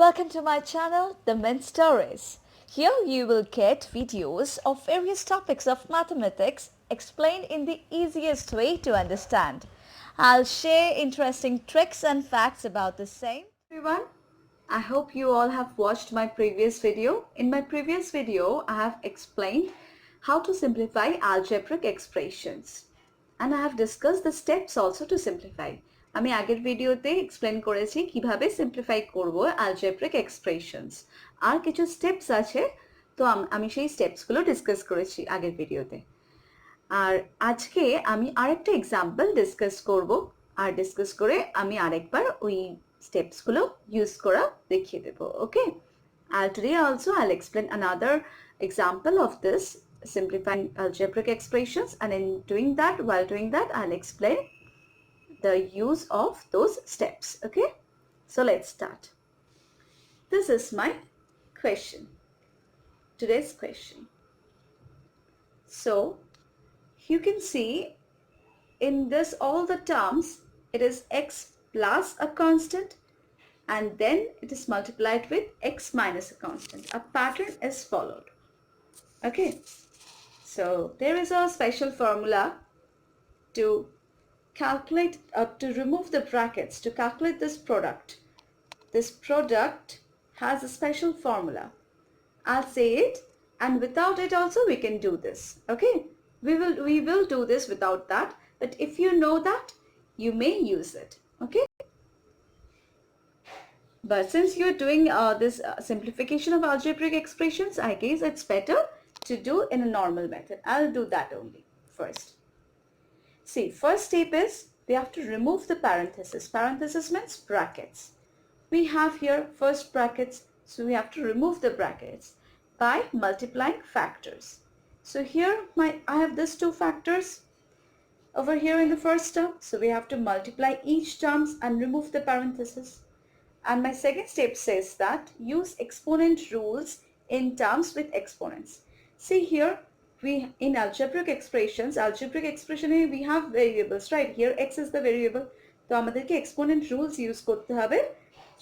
Welcome to my channel, The Mint Stories. Here you will get videos of various topics of mathematics explained in the easiest way to understand. I'll share interesting tricks and facts about the same. Everyone, I hope you all have watched my previous video. In my previous video, I have explained how to simplify algebraic expressions. And I have discussed the steps also to simplify. আমি আগের ভিডিওতে explain করেছি কিভাবে simplify করব algebraic expressions আর কিছু steps আছে তো আমি সেই স্টেপসগুলো ডিসকাস করেছি আগের ভিডিওতে আর আজকে আমি আরেকটা এক্সাম্পল ডিসকাস করব আর ডিসকাস করে আমি আরেকবার ওই স্টেপসগুলো ইউজ করা দেখিয়ে দেব ওকে and today also I'll explain another example of this simplifying algebraic expressions, and while doing that I'll explain the use of those steps. Okay, so let's start. This is my question, today's question. So you can see in this all the terms it is x plus a constant and then it is multiplied with x minus a constant. A pattern is followed. Okay, so there is a special formula to calculate to remove the brackets to calculate this product. This product has a special formula. I'll say it, and without it also we can do this. Okay, we will do this without that, but if you know that, you may use it. Okay, but since you're doing this simplification of algebraic expressions, I guess it's better to do in a normal method. I'll do that only first. See, first step is we have to remove the parenthesis. Parenthesis means brackets. We have here first brackets, so we have to remove the brackets by multiplying factors. So here I have these two factors over here in the first term, so we have to multiply each terms and remove the parenthesis. And my second step says that use exponent rules in terms with exponents. See here, we in algebraic expression we have variables, right? Here x is the variable, তো আমাদেরকে exponent rules use করতে হবে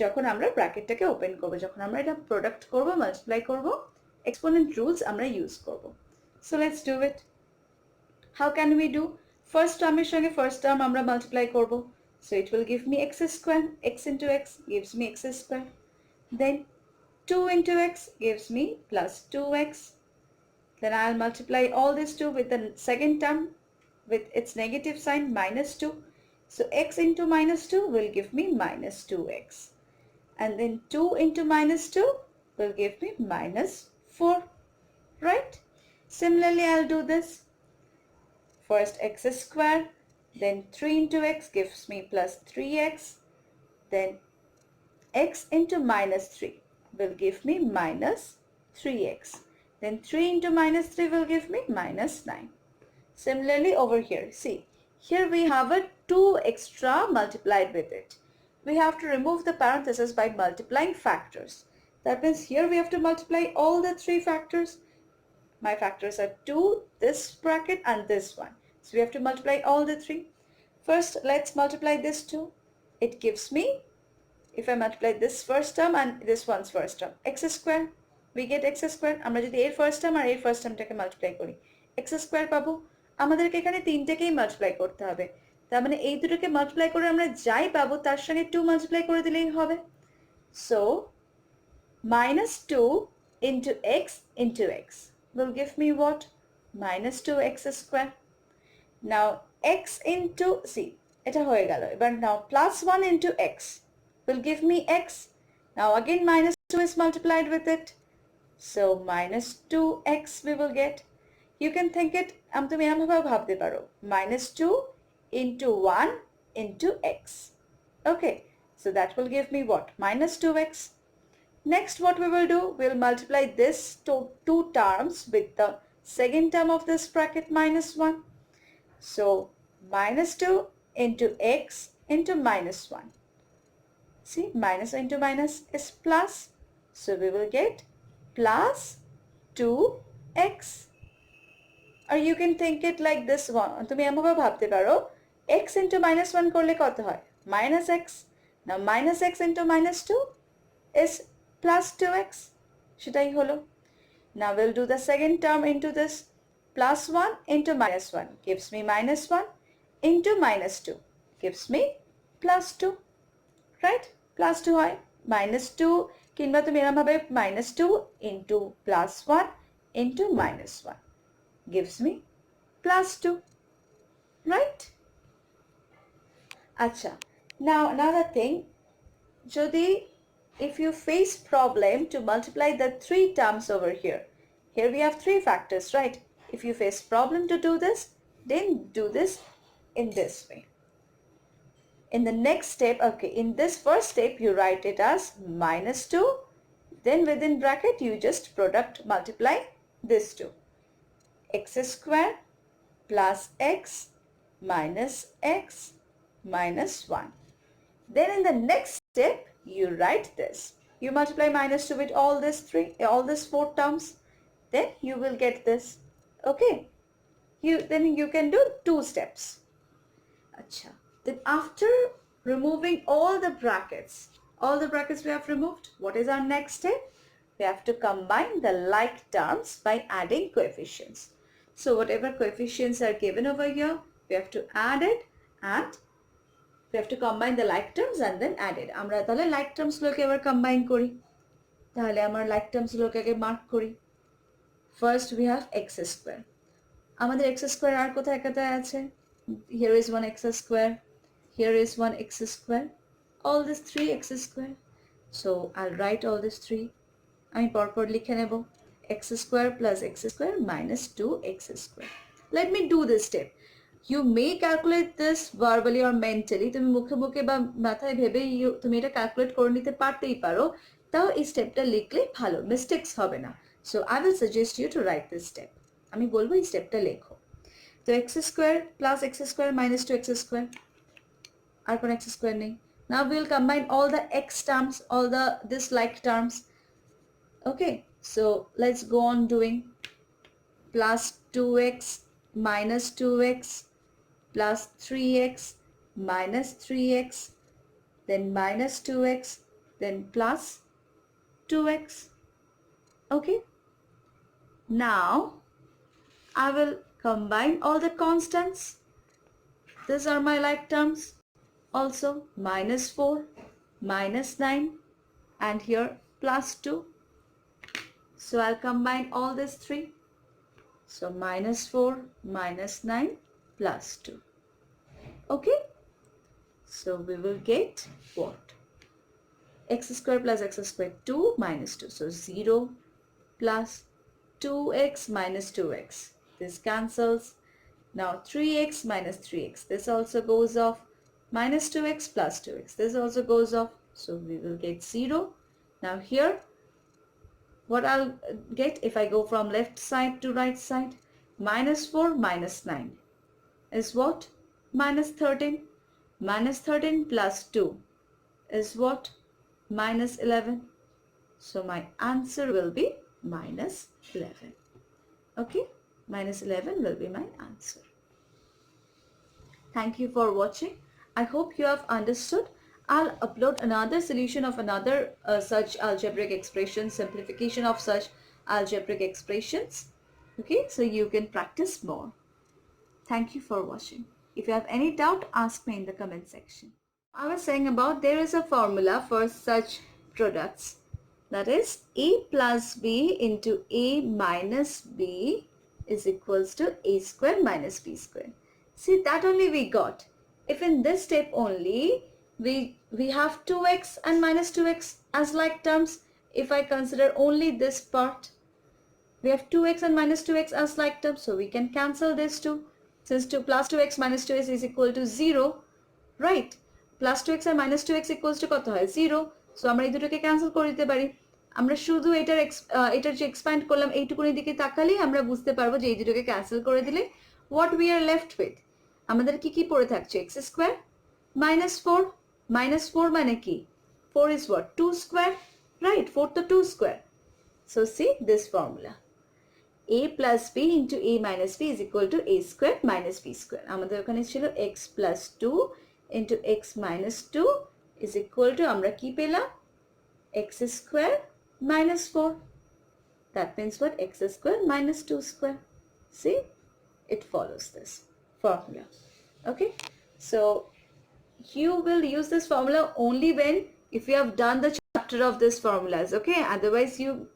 যখন আমরা ব্র্যাকেটটাকে open করব, যখন আমরা এটা প্রোডাক্ট করব, মাল্টিপ্লাই করব, exponent rules আমরা ইউজ করব. So let's do it. How can we do? First টার্মের সঙ্গে ফার্স্ট টার্ম আমরা মাল্টিপ্লাই করব, so it will give me x square. X into x gives me x square. Then 2 into x gives me plus 2x. Then I'll multiply all these two with the second term with its negative sign minus 2. So x into minus 2 will give me minus 2x. And then 2 into minus 2 will give me minus 4. Right? Similarly, I'll do this. First x square. Then 3 into x gives me plus 3x. Then x into minus 3 will give me minus 3x. Then 3 into minus 3 will give me minus 9. Similarly over here, see, here we have a 2 extra multiplied with it. We have to remove the parenthesis by multiplying factors. That means here we have to multiply all the 3 factors. My factors are 2, this bracket and this one. So we have to multiply all the 3. First, let's multiply this 2. It gives me, if I multiply this first term and this one's first term, x square. We get x square. আমরা যদি এর first term আর এর first টার্মটাকে multiply করি x square পাবো। আমাদেরকে এখানে তিনটাকেই multiply করতে হবে, তার মানে এই দুটোকে মাল্টিপ্লাই করে আমরা যাই পাবো তার সঙ্গে 2 মাল্টিপ্লাই করে দিলেই হবে। So minus 2 into x will give me what? Minus 2x square. Now x into, see, এটা হয়ে গেল। এবার now plus 1 into x will give me x. Now again minus 2 is multiplied with it. So minus 2x we will get. You can think it, তুমি এমনভাবে ভাবতে পারো, minus 2 into 1 into x. Okay, so that will give me what? Minus 2x. Next what we will do, we'll multiply this two terms with the second term of this bracket minus 1. So minus 2 into x into minus 1. See, minus into minus is plus. So we will get plus 2x. Or you can think it like this one. তুমি এমনভাবে ভাবতে পারো, x into minus 1 করলে কত হয়? Minus x. Now minus x into minus 2 is plus 2x. সেটাই হলো। Now we'll do the second term into this. Plus 1 into minus 1 gives me minus 1 into minus 2 gives me plus 2. Right? Plus 2 হয়। Minus 2 কিংবা তুমি এরকম ভাবে minus 2 into plus 1 into minus 1 gives me plus 2. Right? Acha. Now another thing, যদি if you face problem to multiply the three terms over here we have three factors, right? If you face problem to do this, then do this in this way. In the next step, okay, in this first step you write it as minus 2, then within bracket you just product multiply this 2. X square plus x minus x minus 1. Then in the next step you write this. You multiply minus 2 with all these four terms. Then you will get this. Okay. Then you can do two steps. Acha. Then after removing all the brackets we have removed, what is our next step? We have to combine the like terms by adding coefficients. So whatever coefficients are given over here, we have to add it and we have to combine the like terms and then add it. আমরা তাহলে like terms গুলোকে এবার combine করি। তাহলে আমরা like terms গুলোকে আগে mark করি। First we have x square. আমাদের x square আর কোথায় কোথায় আছে? Here is one x square. Here is one x square. All these three x square. So I'll write all these three. আমি পরপর লিখে নেব। x square plus x square minus 2x square. Let me do this step. You may calculate this verbally or mentally. তুমি মুখে মুখে বা মাথায় ভেবে তুমি এটা ক্যালকুলেট করে নিতে পারতেই পারো। তাও এই স্টেপটা লিখলে ভালো, মিস্টেকস হবে না। So I will suggest you to write this step. আমি বলবো এই স্টেপটা লেখো। তো x square plus x square minus 2x square. আর কোন x square নেই। Now we will combine all the x terms, all this like terms. Okay, so let's go on doing. Plus 2x minus 2x plus 3x minus 3x, then minus 2x, then plus 2x. Okay. Now I will combine all the constants. These are my like terms. Also minus 4, minus 9 and here plus 2. So I'll combine all these three. So minus 4, minus 9 plus 2. Okay. So we will get what? X square plus x square 2 minus 2. So 0 plus 2x minus 2x. This cancels. Now 3x minus 3x. This also goes off. Minus 2x plus 2x. This also goes off. So we will get 0. Now here, what I'll get if I go from left side to right side? Minus 4 minus 9 is what? Minus 13. Minus 13 plus 2 is what? Minus 11. So my answer will be minus 11. Okay? Minus 11 will be my answer. Thank you for watching. I hope you have understood. I'll upload another solution of another such algebraic expression, simplification of such algebraic expressions. Okay, so you can practice more. Thank you for watching. If you have any doubt, ask me in the comment section. I was saying about there is a formula for such products. That is a plus b into a minus b is equals to a square minus b square. See, that only we got. If in this step only we have 2x and minus 2x as like terms, if I consider only this part, we have 2x and minus 2x as like terms, so we can cancel this too. Since 2 plus 2x minus 2x is equal to 0, right? Plus 2x and minus 2x equals to কত হয়? 0. So আমরা এই দুটোকে cancel করে দিতে পারি। আমরা শুধু এটার যে এক্সপ্যান্ড করলাম এইটুকুনি দিকে তাকালেই আমরা বুঝতে পারবো যে এই দুটোকে ক্যান্সেল করে দিলে what we are left with, আমাদের কি পড়ে থাকছে? x square minus 4. Minus 4 মানে কি? 4 is what? 2 square, right? 4 to 2 square. So see this formula. A plus b into a minus b is equal to a square minus b square. আমাদের ওখানে ছিল x plus 2 into x minus 2 is equal to আমরা কি পেলাম? x square minus 4. That means what? X square minus 2 square. See? It follows this formula. Okay? So, you will use this formula only when if you have done the chapter of this formulas. Okay? Otherwise, you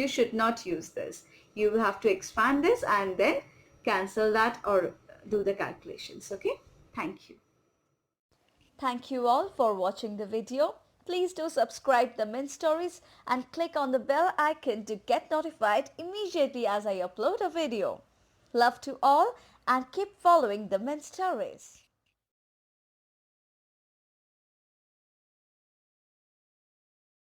should not use this. You will have to expand this and then cancel that or do the calculations. Okay? Thank you. Thank you all for watching the video. Please do subscribe the Mint Stories and click on the bell icon to get notified immediately as I upload a video. Love to all and keep following the Mint Stories.